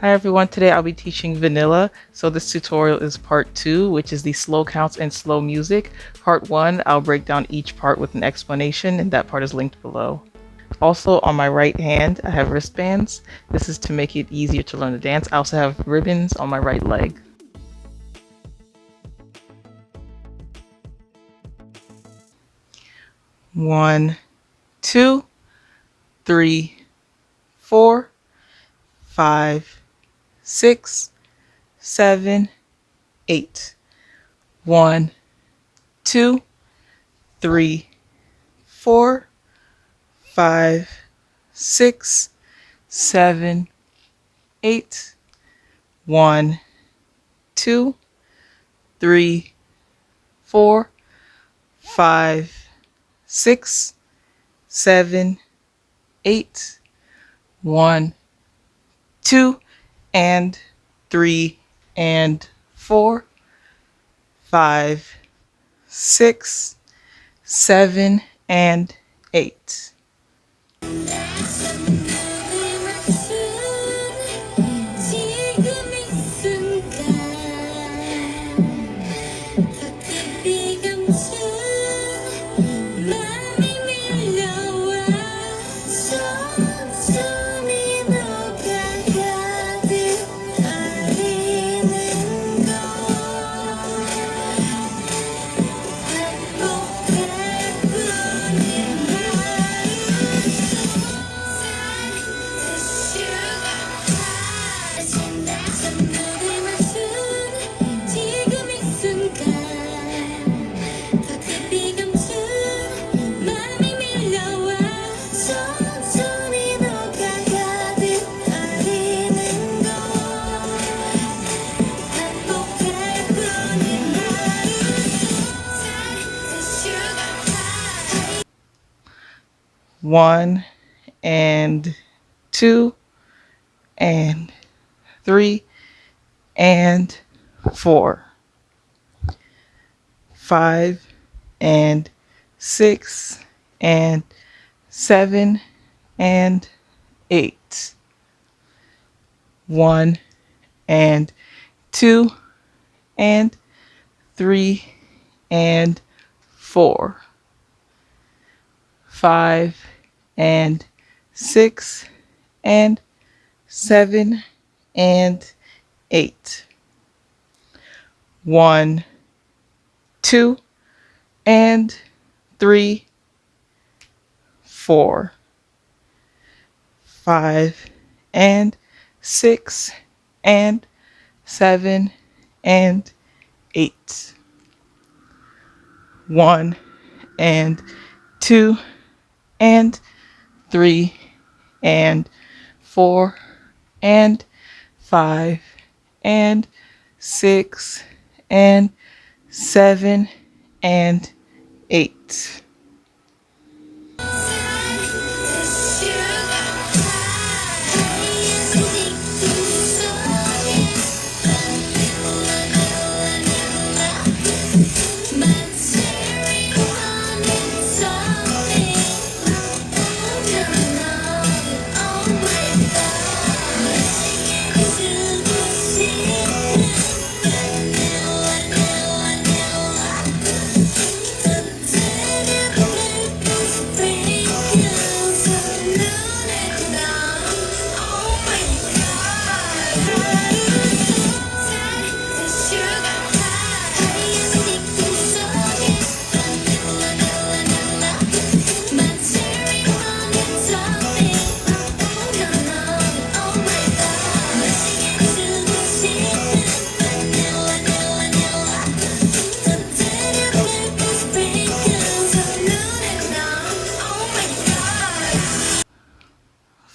Hi everyone, today I'll be teaching vanilla. So this tutorial is part 2, which is the slow counts and slow music. Part 1, I'll break down each part with an explanation, and that part is linked below. Also on my right hand, I have wristbands. This is to make it easier to learn the dance. I also have ribbons on my right leg. One, two, three, 4, 5, 6, 7, 8. 1, 2, 3, 4, 5, 6, 7, 8. 1, 2, 3, 4, 5, 6, 7, 8. 1, 2, and 3, and 4, 5, 6, 7, and 8. One and 2 and 3 and 4, 5 and 6 and 7 and 8. 1 and 2 and 3 and 4, 5 and 6 and 7 and 8. 1, 2 and 3, 4, 5 and 6 and 7 and 8. 1 and 2 and 3 and 4 and 5 and 6 and 7 and 8.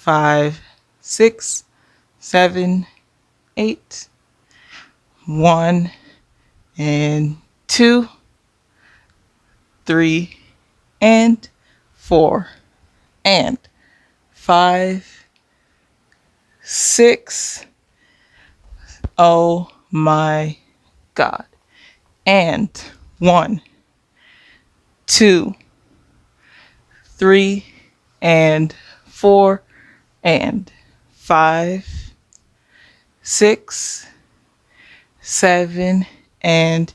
Five, 6, 7, 8. 1 and 2, 3 and 4 and 5, 6. Oh my God. And 1, 2, 3 and 4 and 5, 6, 7, and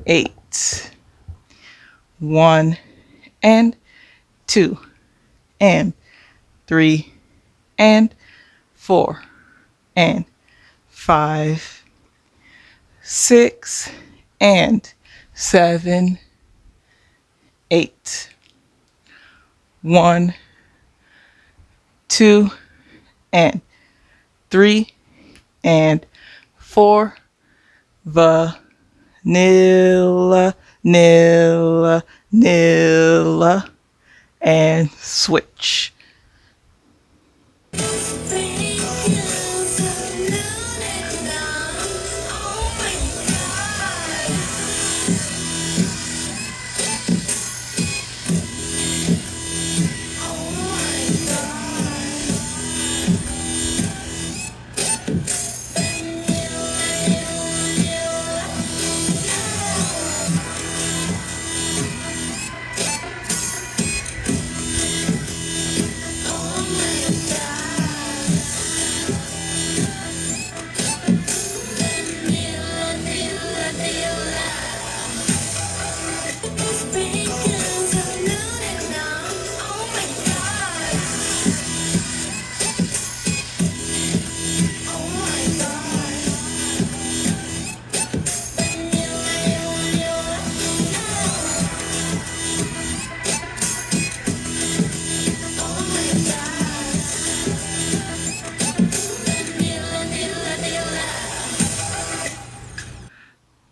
8. 1 and 2 and 3 and 4 and 5, 6 and 7, 8. 1, 2 and 3 and 4. Vanilla, nilla, nilla, and switch.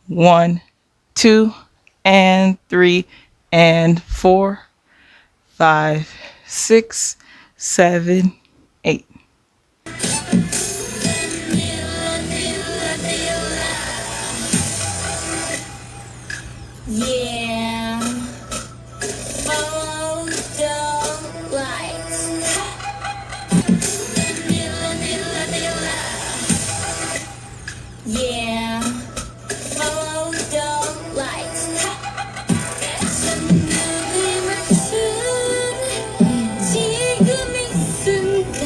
One, 2, and 3, and 4, 5, 6, 7, 8. Yeah, follow the lights. Yeah, follow the lights. 지금 이 순간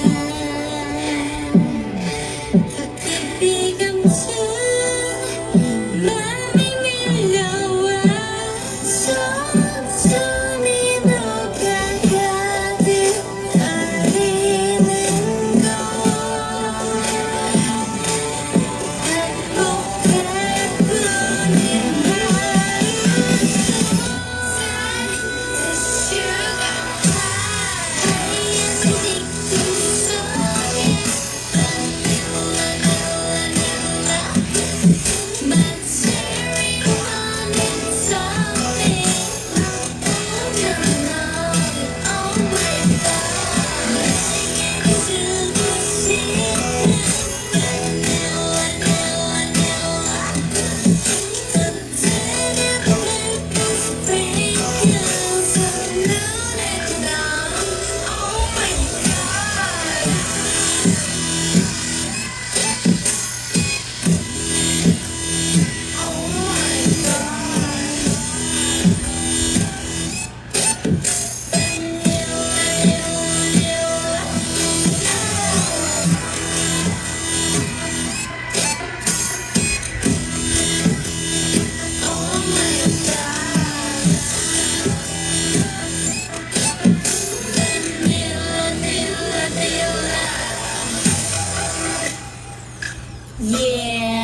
탁히 감춘 맘이 밀려와 천천히 너가 가득 달리는 걸 행복할 뿐인 Yeah.